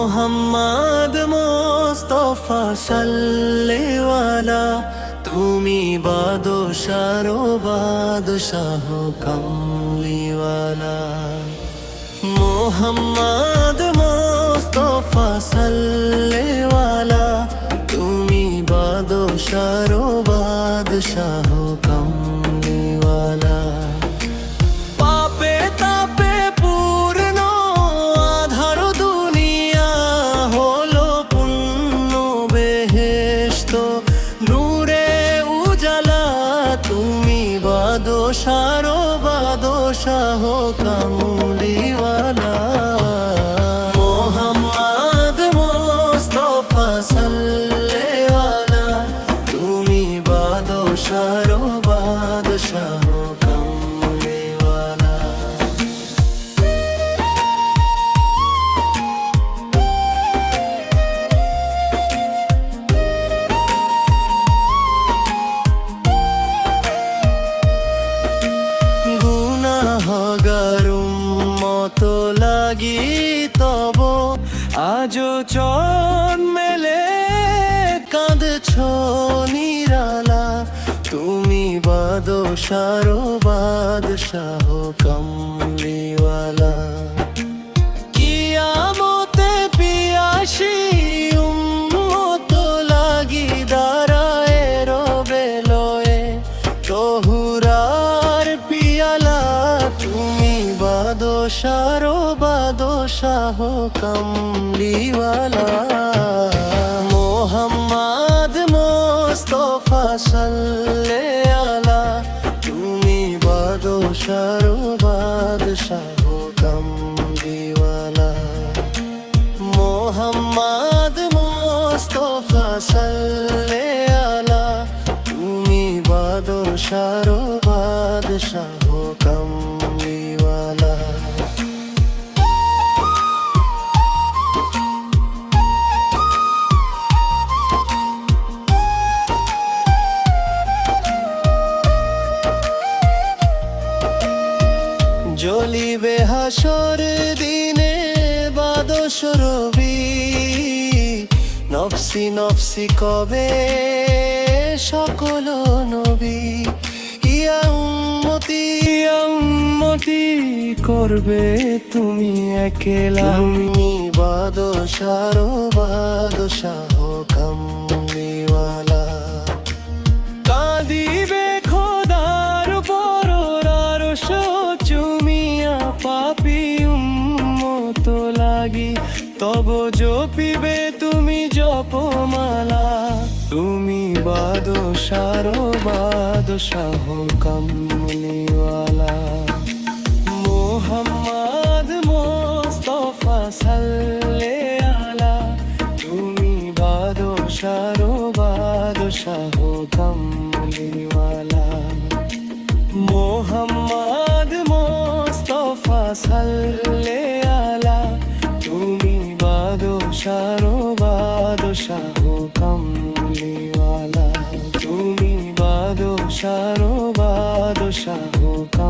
মোহাম্মদ মোস্তফা সাল্লেওয়ালা, তুমি বাদশারো বাদশাহ কামলিওয়ালা। মোহাম্মদ মোস্তফা সাল্লেওয়ালা, তুমি বাদশারো বাদশাহ কামলিওয়ালা। পাপে তাপে পূর্ণ আধার দুনিয়া হলো পুণ্য বেহেশত, নূরে উজালা, তুমি বাদশারো বাদশাহ কামলিওয়ালা। মোহাম্মদ মোস্তফা সাল্লেওয়ালা, তুমি বাদশারো বাদশাহ কামলিওয়ালা। গুনাহগার উম্মত লাগি তব আজো চরণ মেলে কাঁদছ নিরালা, তুমি বাদশারো বাদশাহ কামলিওয়ালা। কিয়ামতে পিয়াসী উম্মত লাগি দাঁড়ায় রবে লয়ে তহুরার পিয়ালা, তুমি বাদশারো বাদশাহ কামলিওয়ালা। মোহাম্মদ মোস্তফা সাল্লেওয়ালা, তুমি বাদশারো বাদশাহ কামলিওয়ালা। মোহাম্মদ মোস্তফা সাল্লেওয়ালা, তুমি বাদশারো বাদশাহ কামলিওয়ালা। জ্বলিবে হাসর দিনে বাদশ রবি, নফসি নফসি কবে সকল নবী। ইয়া উম্মতি ইয়া উম্মতি করবে তুমি একেলা, তুমি বাদশারো বাদশাহ কামলিওয়ালা। কাঁদিবে খোদার পরর আরশ চুমিয়া পাপী উম্মত লাগি, তব জপিবে তুমি জপমালা, তুমি বাদশারো বাদশাহ কামলিওয়ালা। মোহাম্মদ মোস্তফা সাল্লেওয়ালা, তুমি বাদশারো বাদশাহ কামলিওয়ালা। মোহাম্মদ মোস্তফা সাল্লেওয়ালা, তুমি বাদশারো বাদশাহ কামলিওয়ালা, তুমি বাদশারো বাদশাহ কামলিওয়ালা।